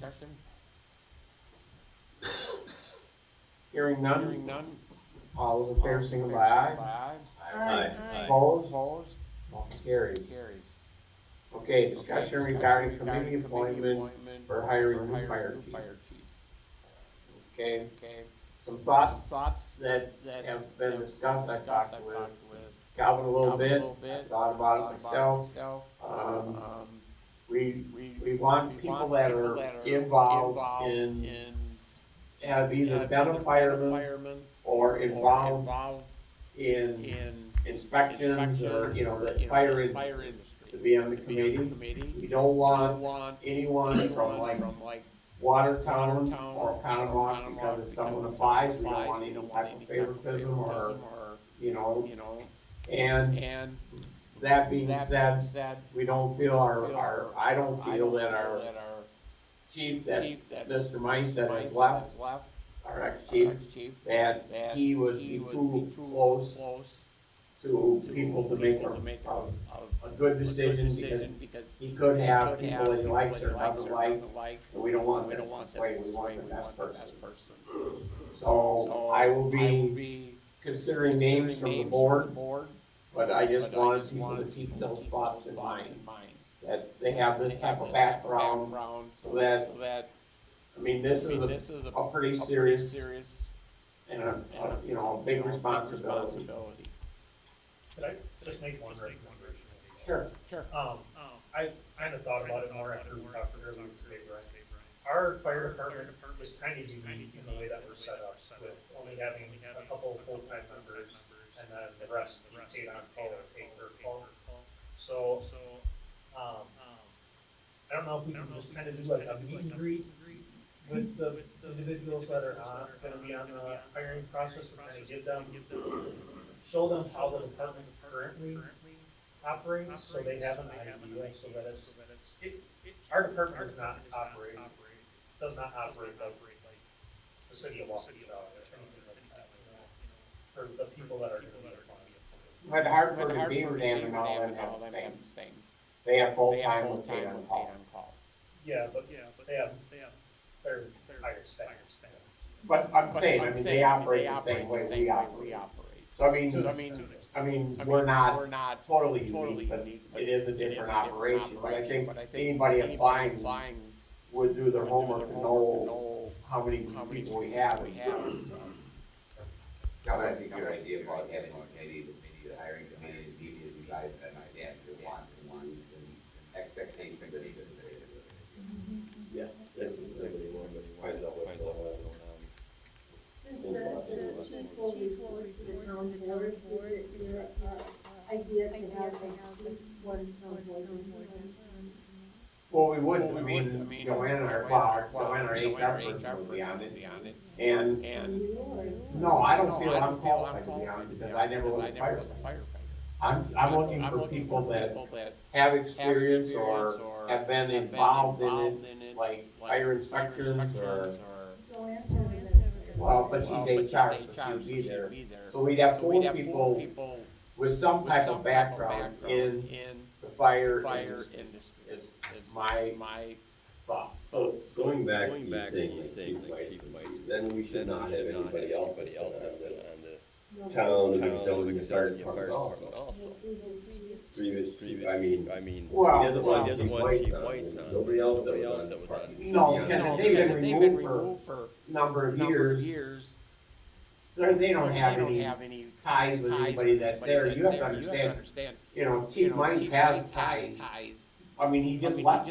Hearing none, all those in favor signify by aye.
Aye.
Opposed? Motion carries. Okay, discussion regarding committee appointment for hiring new fire chief. Okay, some thoughts that have been discussed, I talked with Calvin a little bit, I thought about it myself. We want people that are involved in, have either been a fireman or involved in inspections or, you know, the fire industry to be on the committee. We don't want anyone from like Watertown or Conemaugh, because if someone applies, we don't want any type of favoritism or, you know. And that being said, we don't feel I don't feel that our chief, that Mr. Mice that has left, our ex-chief, that he would be too close to people to make a good decision, because he could have people that he likes or doesn't like, and we don't want that this way, we want the best person. So I will be considering names from the board, but I just wanted people to keep those thoughts in mind, that they have this type of background, so that, I mean, this is a pretty serious and a, you know, a big responsibility.
Could I just make one recommendation?
Sure.
I kind of thought about it more after we talked earlier today, Brian. Our fire department is kind of unique in the way that we're set up, with only having a couple of full-time members, and then the rest paid on call or paid per call. So, I don't know if we can just kind of do like a meet and greet with the individuals that are gonna be on the hiring process, to kind of give them, show them how the department currently operates, so they have an idea, so that our department does not operate like the city of Waukesha or anything like that, you know, for the people that are gonna be applying.
But Hartford and Beaver Dam and all them have the same. They have full-time with paid on call.
Yeah, but they have their higher staff.
But I'm saying, I mean, they operate the same way we operate. So I mean, we're not totally unique, but it is a different operation. But I think anybody applying would do their homework and know how many people we have.
Now, that'd be a good idea about having maybe the hiring committee, and maybe you guys understand your wants and needs and expectations that they
Yeah, everybody wanted to find out what's going on.
Since the chief will report to the town board, is it your idea to have at least one town board member?
Well, we would, I mean, Joanne and our HR person would be on it. And, no, I don't feel I'm qualified to be on it, because I never was a firefighter. I'm looking for people that have experience or have been involved in it, like fire inspections or, well, but she's HR, so she would be there. So we'd have 4 people with some type of background in the fire industry, is my thought.
So going back to you saying like chief might, then we should not have anybody else on the town and zoning fire department also. Previous, I mean,
Well,
he doesn't want chief whites on, nobody else that was on the department.
No, because they've been removed for a number of years. They don't have any ties with anybody that's there. You have to understand, you know, Chief Mines has ties. I mean, he just left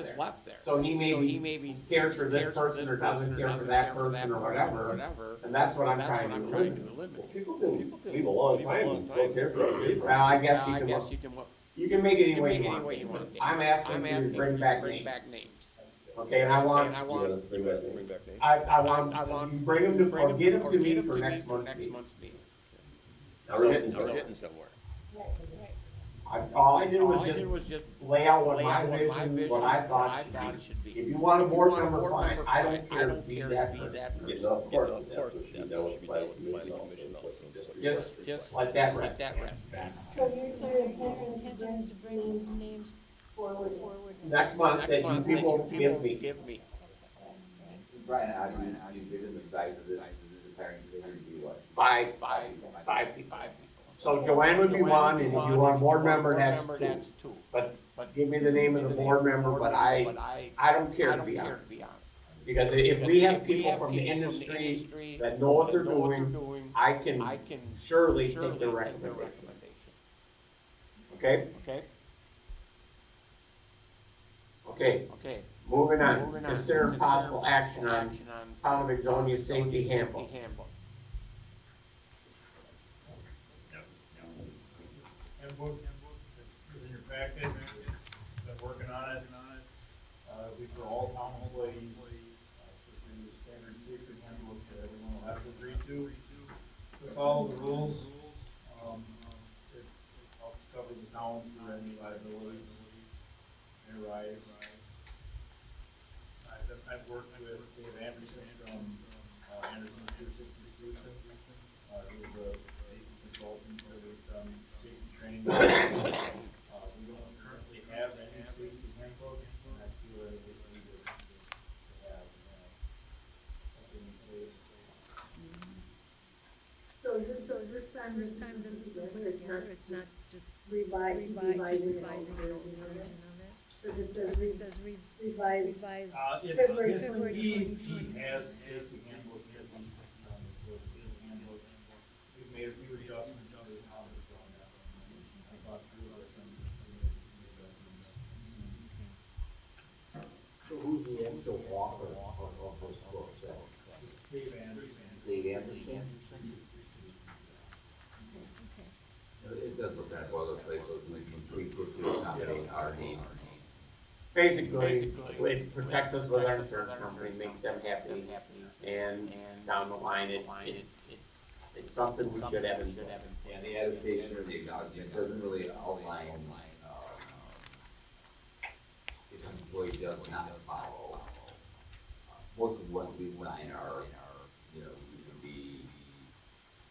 there. So he maybe cares for this person or doesn't care for that person or whatever. And that's what I'm trying to limit.
Well, people can leave a long time and still care for other people.
Well, I guess you can make it any way you want. I'm asking you to bring back names. Okay, and I want,
You want us to bring back names?
I want, you bring them to, or get them to me for next month's meeting.
Now we're getting somewhere.
All I did was just lay out what my vision, what I thought should be. If you want a board member, fine, I don't care to be that person.
Yeah, no, of course, so she knows by the commission also.
just let that rest.
So your intention is to bring names forward?
Next month, that you people give me.
Brian, how do you envision the size of this hiring committee to be what?
Five people. So Joanne would be one, and if you want a board member, that's two. But give me the name of the board member, but I don't care to be on it. Because if we have people from the industry that know what they're doing, I can surely take their recommendation. Okay? Okay, moving on. Consider possible action on Town of Ixonia Safety Handbook.
Handbook is in your packet, been working on it. We for all town employees, the standard safety handbook that everyone will have to agree to follow the rules. It helps cover the town for any liabilities may arise. I've worked with Dave Anderson from Anderson 360 Solutions. He was a safety consultant that we've done safety training. We don't currently have any safety handbook, and I feel that we need to have something in place.
So is this time this together? It's not just revising an old version of it? Because it says revise. February
He
2020.
has safety handbook, he has his handbook. We've made a few adjustments to the town as well now. I thought through other things.
So who's the actual author of this book then?
Dave Anderson.
Dave Anderson?
It does look kind of boilerplate, so we can tweak it to accommodate our needs.
Basically, it protects us with our insurance company, makes them happy, and down the line, it's something we should have in place.
And the attestation or the acknowledgement doesn't really outline, if an employee does not follow. Most of what we sign are, you know, we can be,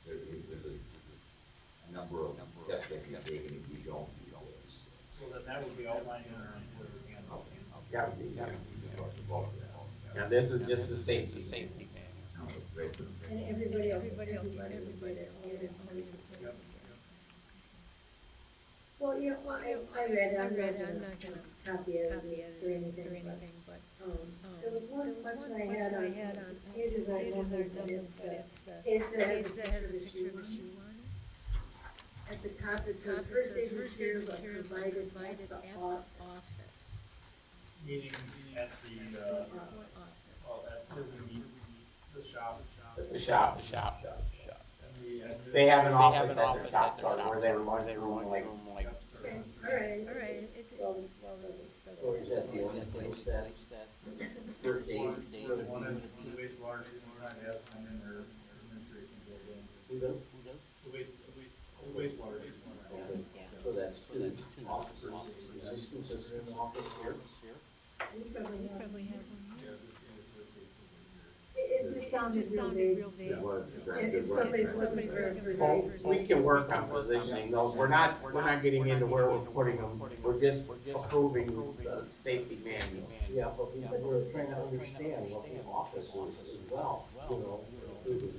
there's a number of steps that can be taken if you don't do this.
So then that would be outlined in our employee handbook.
That would be, Now, this is just a safety.
No, it's great.
And everybody else that well, you know, I read it, I'm not gonna copy it or anything, but, there was one question I had on pages I numbered, but it's the page that has a picture of the shoe on it. At the top, it says, first aid materials are provided at the office.
Meaning at the, well, at where we meet, the shop.
The shop.
And
They have an office at their shop, where they lunch room, like,
Okay, all right, well,
So is that the only place that first aid?
the one in the wastewater treatment plant has one in their administration building.
Who does?
The wastewater treatment plant.
So that's two officers. Is this considered an office here?
you probably have one.
Yeah,
It just sounded real vague. If somebody's looking for
well, we can work on positioning those, we're not getting into where we're putting them, we're just approving the safety manual.
Yeah, but we're trying to understand what the office is as well, you know, it was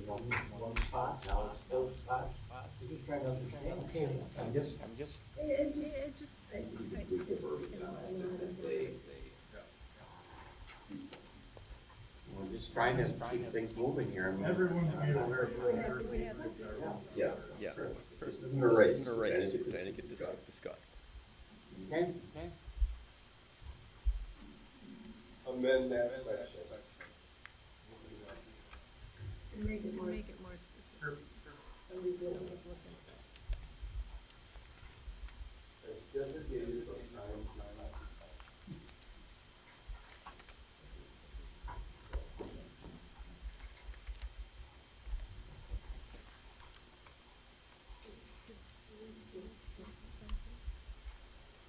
one spot, now it's 4 spots. We're just trying to understand.
Okay, I'm just,
It just.
we're just trying to keep things moving here. I mean,
Everyone can be aware of
We
it.
have to discuss this.
Yeah. This isn't a race, we're trying to get this discussed.
Okay,
Amend that section.
To make it more specific. Somebody did it.
It's designated for time.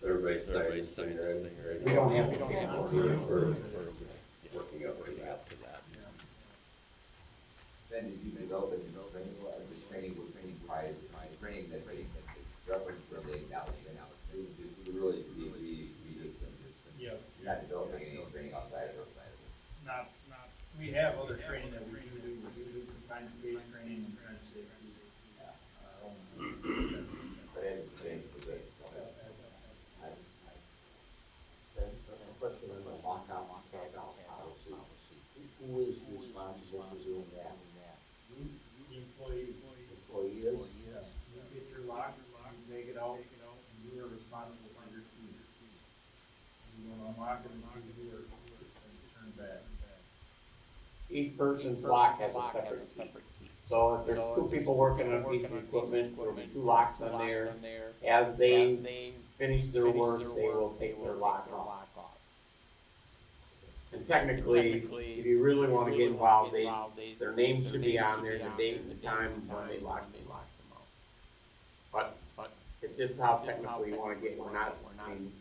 Everybody's signing this thing, right?
we don't have,
We're working up to that.
Then did you develop a training, this training would requires training that's reference to the acknowledgement. It would really be just,
Yeah,
you're not developing any training outside of those.
not, we have other training that we do confined space training and trench safety.
But as it pertains to the,
Question on the lockout, tagout policy. Who is responsible for doing that?
The employee,
Employee is?
yes, you get your lock, you take it out, and you are responsible for your keys. You don't unlock it until you are turned back.
Each person's lock has a separate key. So if there's two people working on a piece of equipment, there'll be two locks on there. As they finish their work, they will take their lock off. And technically, if you really wanna get involved, their names should be on there, the date and the time when they lock them out. But it's just how technically you wanna get, we're not, I mean,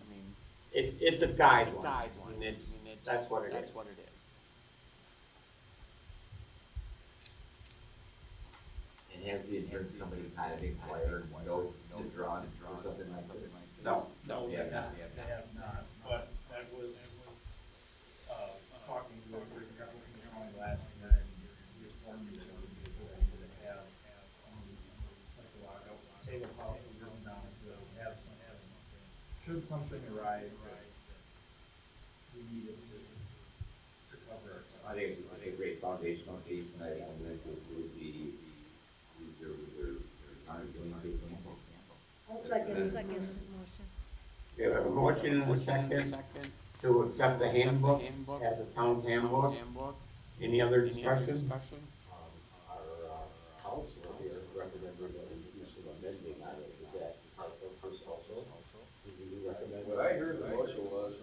it's a guideline, and that's what it is.
and has the insurance company kind of inquired, knows it's drawn or something like this?
No,
No,
they have not.
They have not, but that was, talking to Rick Jefferson County last year, and he informed me that it would be a good idea to have, like a lockout, table policy written down to have something, should something arise, that we needed to cover ourselves.
I think it's a great foundational piece, and I wanted to approve their county doing safety.
I'll second.
we have a motion and a second to accept the handbook as a town handbook. Any other discussion?
Our counselor here recommended the use of amending on it. Is that for this also? Do you recommend?
What I heard the motion was,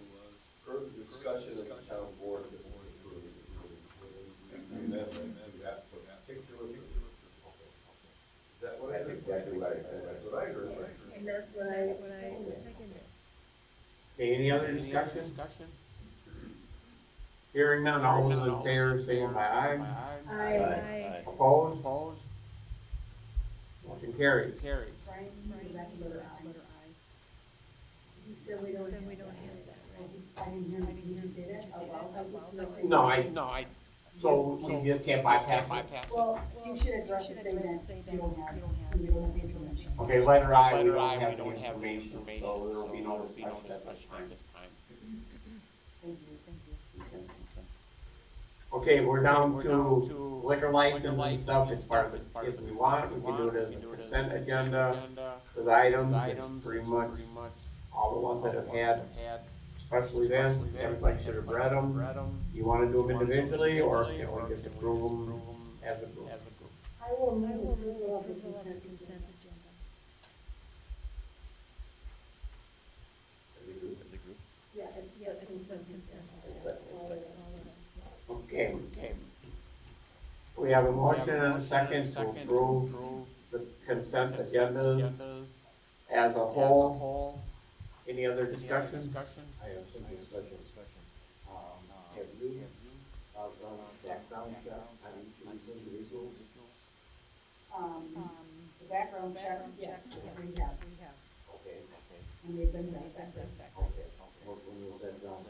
further discussion of the town board, this is approved. Amendment to that particular. Is that what I
That's
heard?
exactly what I said.
That's what I heard.
And that's what I seconded.
Okay, any other discussion? Hearing none, all those in favor, say by aye.
Aye.
Opposed? Motion carried.
Brian, you go back to letter I.
He said we don't have that, right?
I didn't hear, did you say that out loud? I just looked at-
No, so we just can't bypass it.
Well, you should address it saying that you don't have the information.
Okay, letter I, we don't have the information, so there will be no discussion at this time.
Thank you.
Okay, we're down to liquor license and stuff, it's part of it, if we want, we can do it as a consent agenda, with items, it's pretty much all the ones that have had special events, everybody should have read them. You wanna do them individually, or can we just approve them as a group?
I will move approval of the consent agenda. Yeah, it's the consent agenda. All of it.
Okay. We have a motion and a second to approve the consent agenda as a whole. Any other discussion?
I have some discussion. Have you, done background check on each of these individuals?
The background check, yes, we have,
Okay,
and they've been back.
okay. When was that done?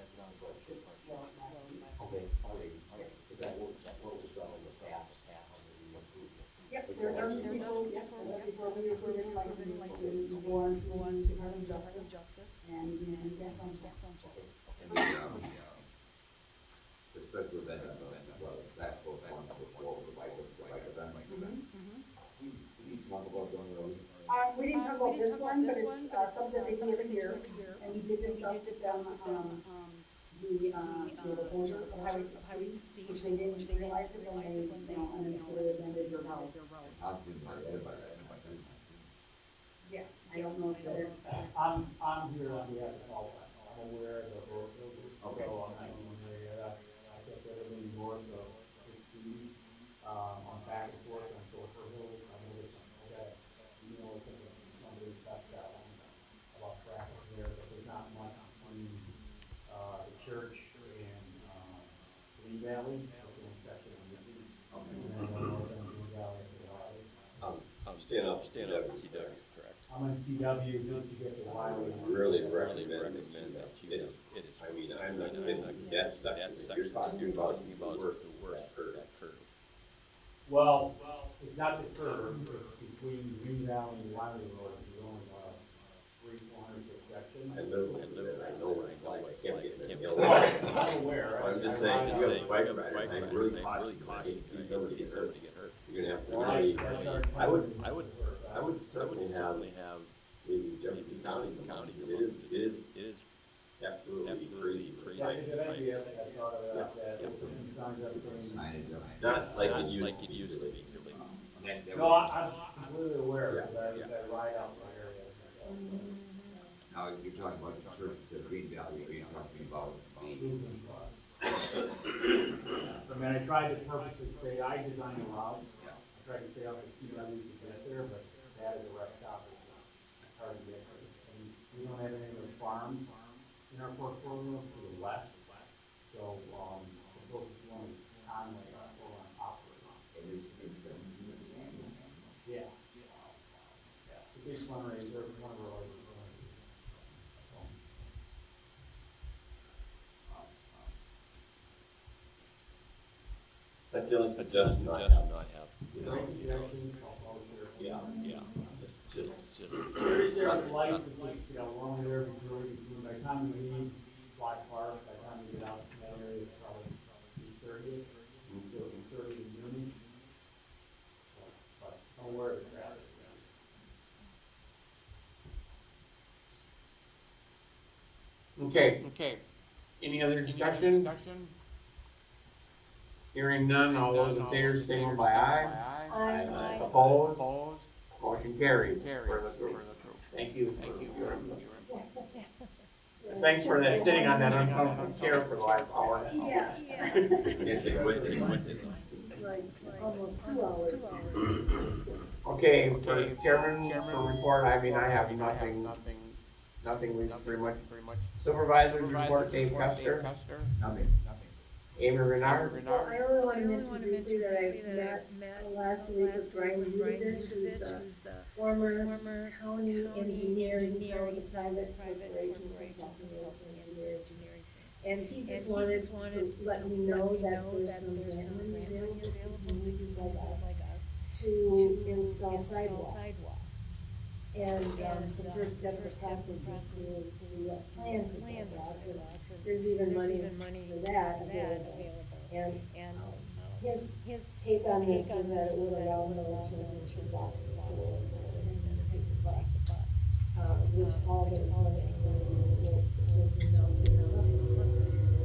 Well, last week.
Okay, because that was done in the past, the improvement.
Yep, they're done before we approve any license, we go on to Department of Justice, and, background check.
And the special event, well, that's both ones before the bike event. We talk about going early.
We didn't talk about this one, but it's something they do every year, and we did discuss with them, the closure of Highway 16, which they didn't realize it when they, and then so they amended their route.
I'll do my edit.
Yeah, I don't know if they're.
I'm here on behalf of all, I'm aware of the road closure.
Okay.
So I'm in the area, I guess everybody north of 16, on back and forth on Gopher Hill, I know there's some, somebody touched that one about traffic there, but there's not much between, the church and, Lee Valley, that's the intersection of the, and then the northern Green Valley to the highway.
staying off CW.
correct? I'm in CW just to get the Wiley.
Really recommend that you just, I mean, I'm not kidding, that section that you're talking about is the worst curve.
Well, it's not the curve, it's between Green Valley and Wiley Road, it's only about 300-400 foot section.
I live there, I know what it's like, I can't get in the hill.
I'm aware.
I'm just saying, if you have a bike rider, I'm really cautious, I hate to see somebody get hurt. You're gonna have to really, I would certainly have maybe Jefferson County, it is absolutely crazy.
Yeah, it's a good idea, I thought of that, put some signs up there.
Signage up.
It's not like it used to be.
No, I'm completely aware, because I ride out my area.
Now, you're talking about the church, the Green Valley, you're talking about
I mean, I tried to purposely say, I designed the routes, I tried to stay up at CWs to get there, but that is a rough stop, it's hard to get there. And we don't have any of the farms in our portfolio to the west, so, the closest one is Conway, or on Opera.
And this is,
Yeah. Yeah, the big fundraiser, one of our largest fundraisers.
That's the only suggestion I have. You know, yeah, it's just.
There's there lights, it's like, you know, along there, by the time we leave Black Park, by the time we get out in that area, it's probably 8:30, so 8:30 to noon. But I'm aware of the traffic.
Okay. Any other discussion? Hearing none, all those in favor, signal by aye.
Aye.
Opposed? Motion carries. Thank you. And thanks for that, sitting on that uncomfortable chair for the last hour.
Yeah, like almost 2 hours.
Okay, for chairman, for report, I mean, I have nothing, we pretty much. Supervisors report, Dave Custer,
nothing.
Amy Renard.
Well, I only want to mention briefly that I met last week with Brian Udovich, who's the former county engineer, he's now with a private corporation consulting engineer. And he just wanted to let me know that there's some grant money available to communities like us to install sidewalks. And the first step of the process is to plan for sidewalks, and there's even money for that available. And his take on this was that it would allow him to children to walk to school instead of having to take the bus, which all the children know,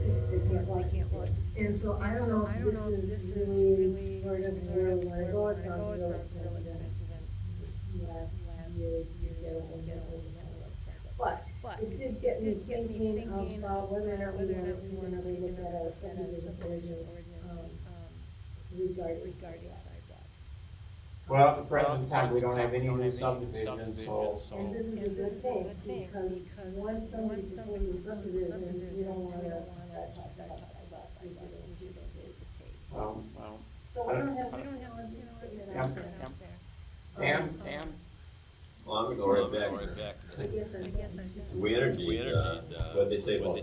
because they can't walk to school. And so I don't know if this is really sort of where we want to go. It sounds real expensive. Last years to get a whole but it did get me thinking about whether or not we wanted to take another look at our subdivision ordinance regarding sidewalks.
Well, at the present time, we don't have any new subdivisions, so.
And this is a good thing, because once somebody's supporting the subdivision, you don't wanna start talking about sidewalks. So we don't have,
Pam?
Well, I'm gonna go right back.
I guess
We Energy, what they say about the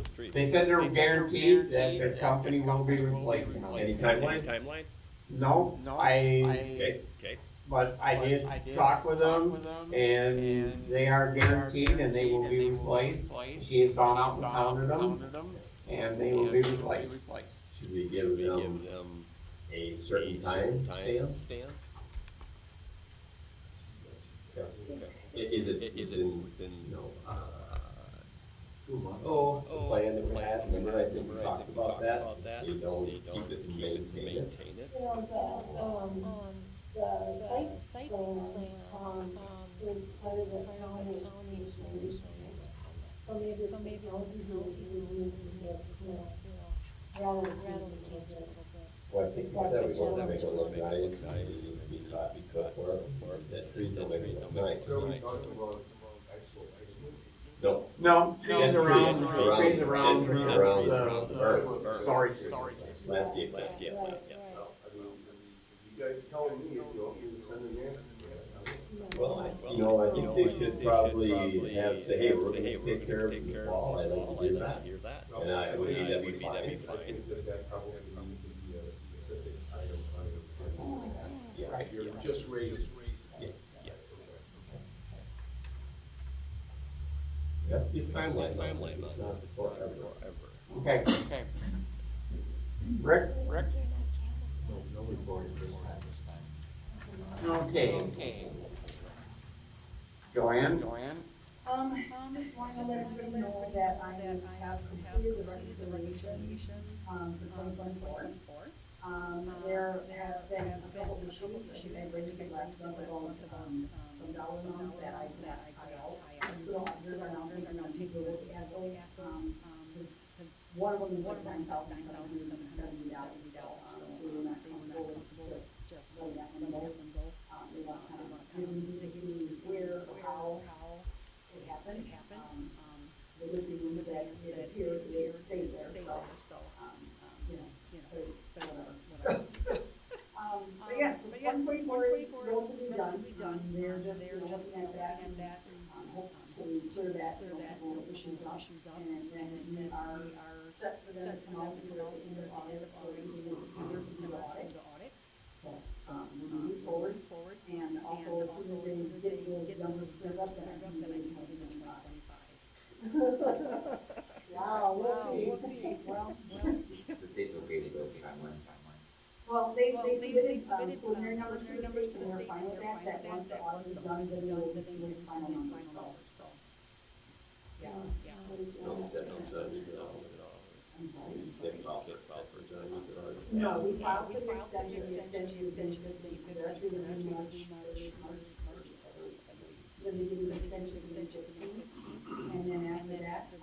streets.
They said they're guaranteed that their company will be replaced.
Any timeline?
No,
Okay.
but I did talk with them, and they are guaranteed, and they will be replaced. She has gone out and counted them, and they will be replaced.
Should we give them a certain time stamp? Is it within, no, 2 months?
Oh.
The plan that we had, remember I think we talked about that? You don't keep it and maintain it.
you know, the site plan, is part of the county's commission. So maybe it's the county who needs to get, rather than change it.
Well, I think you said we want to make it look nice, and you need to be coffee cut for that tree don't make it look nice. No.
Trees around the storage.
Landscape, yeah.
I mean, you guys guys tell me if you want me to send an answer to that.
Well, I think they should probably have, say, hey, we're gonna take care of it in the fall, I'd like to hear that. And I would be, that'd be fine.
I think that probably needs to be a specific item on the.
Yeah.
Right, you're just raising.
Yeah. That's the timeline, it's not forever.
Okay. Rick?
No recording this time.
Okay. Joanne?
Just want to let everybody know that I have completed the reconciliations, for 2024. There have been a couple of issues, I think I raised it last month about, some dollar amounts that I did not tie out. So auditors are now taking a look at those, because one of them is like $9,770, so, they were not comfortable with just letting that one go. They want to kind of give me to see where, or how it happened. The good thing is that it appeared it stayed there, so, but whatever. But yeah, so 2024 is relatively done. They're just, looking at that, hopes to clear that, couple of issues up. And then we are set for them to come out here at the end of August, or using this September to do the audit. So, we're moving forward, and also as soon as they get those numbers cleared up, then I can be ready for 2025. Wow, okay, well.
The state's okay to go timeline.
Well, they submitted, preliminary numbers to the state, and they're fine with that once the audit is done, then we'll receive the final numbers, so. Yeah.
No, that no judge, no.
I'm sorry.
They file for judges, or?
No, we filed for the extension is going to be, they're actually going to be March, then they do the extension to the 15th, and then after that, we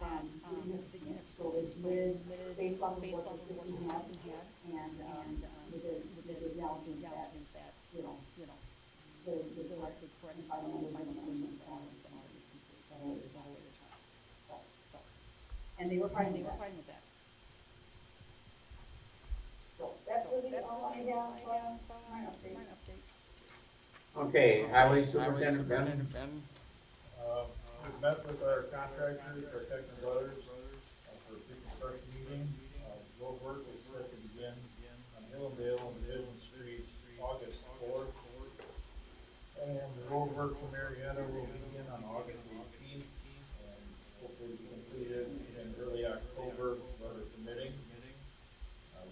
have to submit. So it's submitted based off of what the system has, and with the acknowledgement that, the correct final numbers might be coming in the and they were fine with that. So that's really all I have, my update.
Okay, Highway Superintendent Ben?
We've met with our contractors, our technical letters, for a pre-construction meeting. Road work is set to begin on Hillendale and Division Street, August 4th. And the road work from Marietta will begin on August 18th, and hopefully be completed in early October, weather permitting.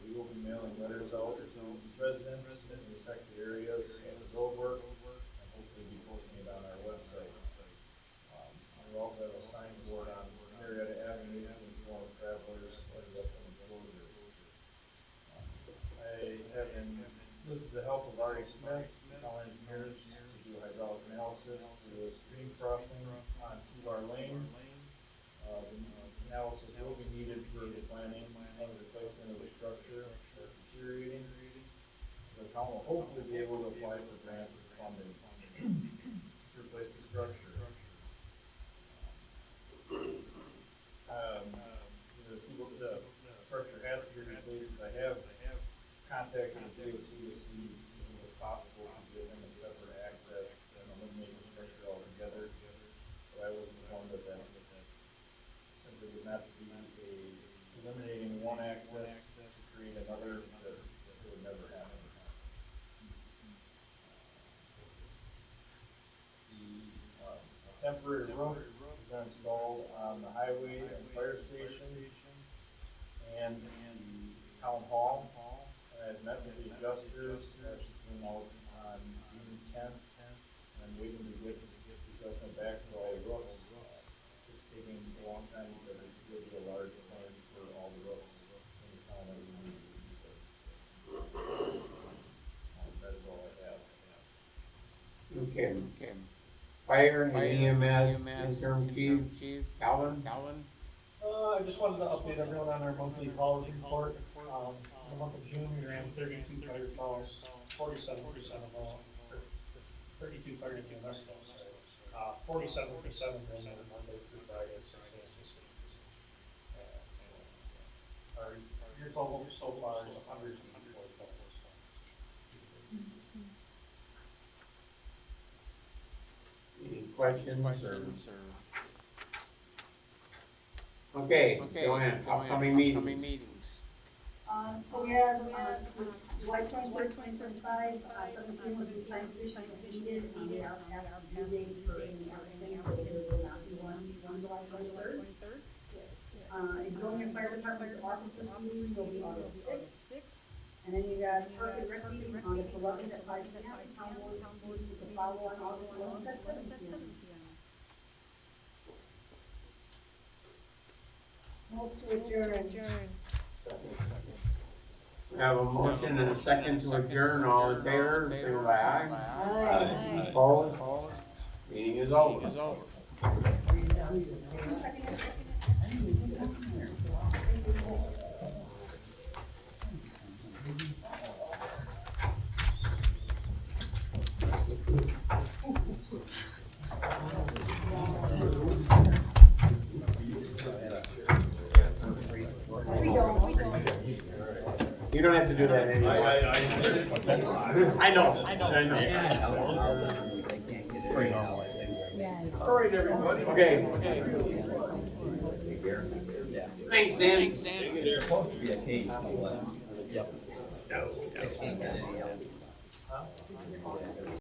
We will be mailing letters out to residents in the affected areas of the road work, and hopefully be posting it on our website. We also have a signboard on Marietta Avenue to inform travelers of the upcoming closure. I have enlisted the help of Artie Smith, town engineers, to do hydraulic analysis to the stream crossing on Tubar Lane. The analysis will be needed for the planning and replacement of the structure that's deteriorating. The town will hopefully be able to apply for grants and funding to replace the structure. The structure has to be replaced. I have contacted the DOT to see if it was possible to give them a separate access and eliminate the structure altogether. But I was informed that simply would not be eliminating one access to create another, that it would never happen. The temporary roof has been installed on the highway and fire station and the town hall. I've met with the adjusters, that came out on June 10th, and I'm waiting to get the adjustment back for all the roofs. It's taking a long time because it's really a large plan for all the roofs in the town that we need to replace. That is all I have.
Okay. Fire and EMS interim chief, Calvin?
I just wanted to update everyone on our monthly calls report. In the month of June, we ran 32 fire calls, 47% of all, 32 fire team rescues. 47% of them are Monday through Friday at 6 a.m. Our year total so far is 184 calls.
questions, or? Okay, Joanne, upcoming meetings.
So we have, July 23rd, 2025, 7 p.m. with the plan commission if needed, we are past due date for any other things, so there will not be one on July 23rd. Ixonia Fire Department's officers meeting will be August 6th. And then you got Park and Rec meeting August 11th at 5 p.m. Town board meeting to follow on August 11th at 7 p.m.
Move to adjourn.
We have a motion and a second to adjourn, all in favor, say by aye.
Aye.
Opposed? Meeting is over.
Who's seconding?
You don't have to do that anymore. I know. All right, everybody. Okay. Thanks, Dan.
Yep.